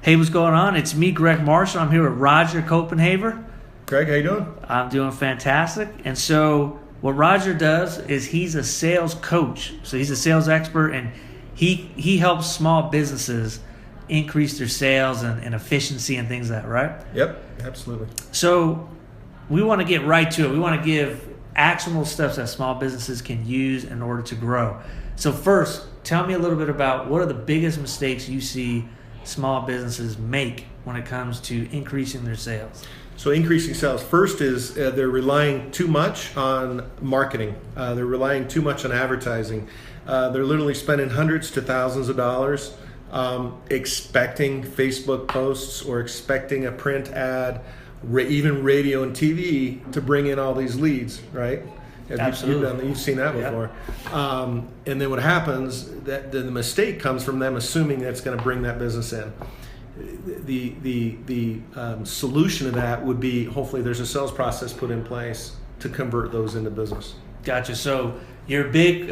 Hey, what's going on? It's me, Greg Marshall. I'm here with Roger Copenhaver. Greg, how you doing? I'm doing fantastic. And so what Roger does is he's a sales coach. So he's a sales expert, and he helps small businesses increase their sales and efficiency and things like that, right? Yep, absolutely. So we want to get right to it. We want to give actionable steps that small businesses can use in order to grow. So first, tell me a little bit about what are the biggest mistakes you see small businesses make when it comes to increasing their sales. So increasing sales, first is they're relying too much on marketing. They're relying too much on advertising. They're literally spending hundreds to thousands of dollars expecting Facebook posts or expecting a print ad, even radio and TV to bring in all these leads, right? Absolutely. You've seen that before. Yep. And then what happens, that the mistake comes from them assuming that's going to bring that business in. The solution to that would be, hopefully there's a sales process put in place to convert those into business. Gotcha. So you're a big,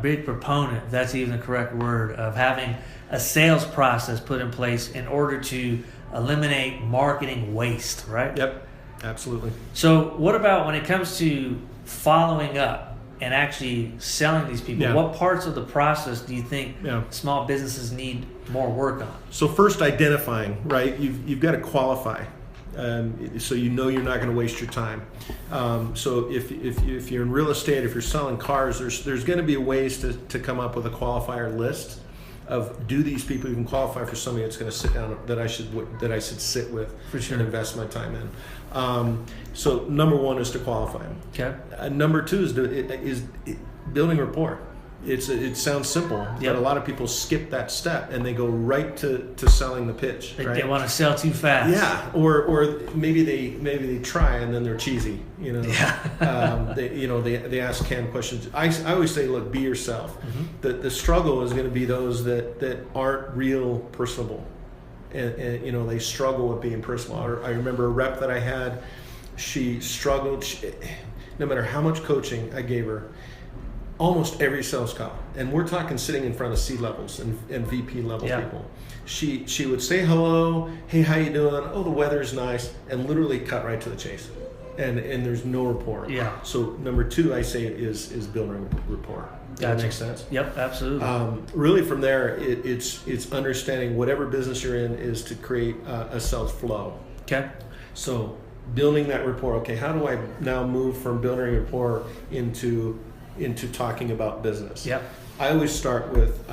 big proponent, if that's even the correct word, of having a sales process put in place in order to eliminate marketing waste, right? Yep, absolutely. So what about when it comes to following up and actually selling these people? Yeah. What parts of the process do you think small businesses need more work on? So first, identifying, right? You've got to qualify, so you know you're not going to waste your time. So if you're in real estate, if you're selling cars, there's going to be ways to come up with a qualifier list of, do these people even qualify for somebody that's going to sit down that I should sit with for sure and invest my time in. So number one is to qualify them. Okay. Number two is building rapport. It sounds simple, but a lot of people skip that step and they go right to selling the pitch. They want to sell too fast. Yeah, or maybe they try and then they're cheesy. Yeah. They ask canned questions. I always say, look, be yourself. Mm-hmm. The struggle is going to be those that aren't real personable, and they struggle with being personal. I remember a rep that I had. She struggled. No matter how much coaching I gave her, almost every sales call, and we're talking sitting in front of C-levels and VP level people, she would say hello, hey, how you doing? Oh, the weather's nice, and literally cut right to the chase, and there's no rapport. Yeah. So number two, I say, is building rapport. Does that make sense? Yep, absolutely. Really, from there, it's understanding whatever business you're in is to create a sales flow. Okay. So building that rapport. Okay, how do I now move from building rapport into talking about business? Yep. I always start with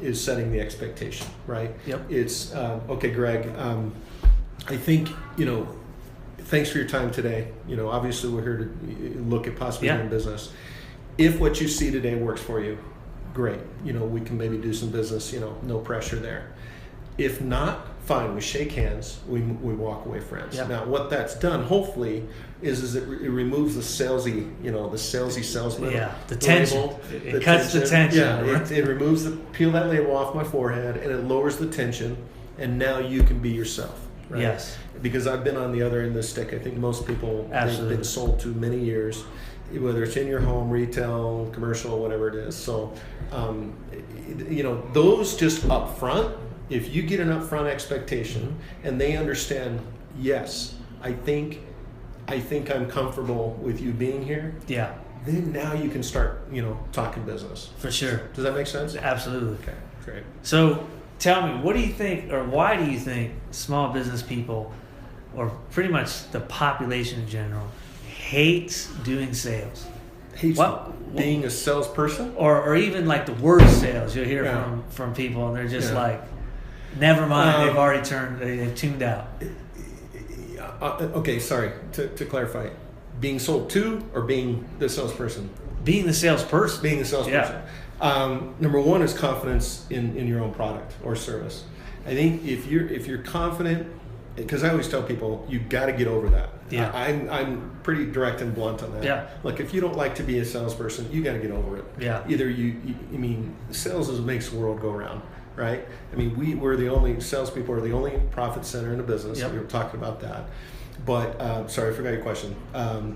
is setting the expectation, right? Yep. It's okay, Greg. I think thanks for your time today. Obviously we're here to look at possibly doing business. If what you see today works for you, great. We can maybe do some business. No pressure there. If not, fine. We shake hands. We walk away friends. Yep. Now, what that's done, hopefully, is it removes the salesy salesman. Yeah, the tension. It cuts the tension. Yeah, it removes peel that label off my forehead, and it lowers the tension, and now you can be yourself. Right? Yes. Because I've been on the other end of the stick. I think most people, absolutely, they've been sold to many years, whether it's in your home, retail, commercial, whatever it is. So, those just up front, if you get an upfront expectation and they understand, yes, I think I'm comfortable with you being here. Yeah. Then now you can start, talking business. For sure. Does that make sense? Absolutely. Okay, great. So tell me, what do you think, or why do you think small business people, or pretty much the population in general, hates doing sales? Hates being a salesperson? Or even like the word sales. You'll hear from people and they're just like, never mind, they've tuned out. Okay, sorry, to clarify. Being sold to or being the salesperson? Being the salesperson. Being the salesperson. Yeah. Number one is confidence in your own product or service. I think if you're confident, because I always tell people, you got to get over that. Yeah. I'm pretty direct and blunt on that. Yeah. Look, if you don't like to be a salesperson, you got to get over it. Yeah. Either sales makes the world go round, right? We're the only salespeople are the only profit center in the business. Yep. We were talking about that. But sorry, I forgot your question.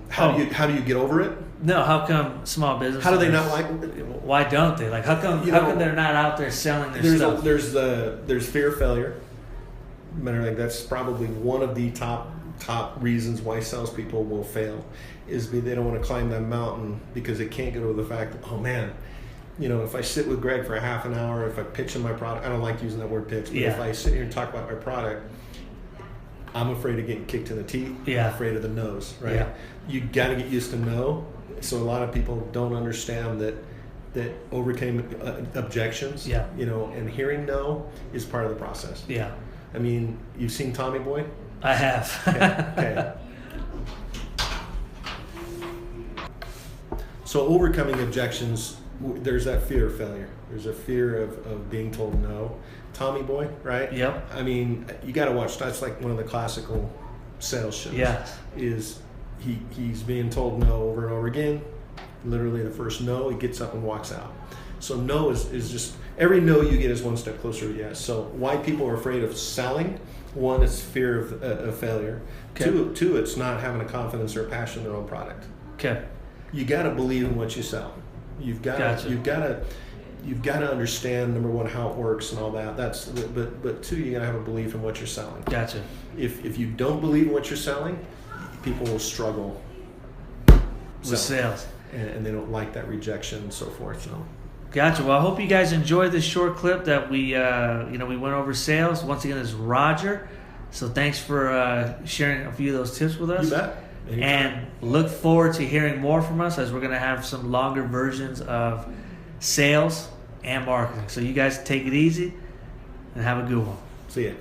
How do you get over it? No, how come small business? How do they not like? Why don't they? Like, how come they're not out there selling their stuff? There's fear of failure. matter of fact, that's probably one of the top reasons why salespeople will fail, is they don't want to climb that mountain because they can't get over the fact that, oh man, if I sit with Greg for a half an hour, if I pitch him my product, I don't like using that word pitch, but if I sit here and talk about my product, I'm afraid of getting kicked in the teeth. Yeah. I'm afraid of the no's, right? Yeah. You got to get used to no. So a lot of people don't understand that overcame objections, and hearing no is part of the process. Yeah. I mean, you've seen Tommy Boy? I have. Okay. So overcoming objections, there's that fear of failure. There's a fear of being told no. Tommy Boy, right? Yep. I mean, you got to watch. That's like one of the classical sales shows. Yeah. Is he's being told no over and over again. Literally, the first no, he gets up and walks out. So no is just, every no you get is one step closer to yes. So why people are afraid of selling? One, it's fear of failure. Okay. Two, it's not having a confidence or a passion in their own product. Okay. You got to believe in what you sell. You've got to understand, number one, how it works and all that. But two, you got to have a belief in what you're selling. Gotcha. If you don't believe in what you're selling, people will struggle with sales, and they don't like that rejection and so forth. So. Gotcha. Well, I hope you guys enjoyed this short clip that we went over sales. Once again, this is Roger. So thanks for sharing a few of those tips with us. You bet. Anytime. And look forward to hearing more from us, as we're going to have some longer versions of sales and marketing. So you guys take it easy and have a good one. See ya.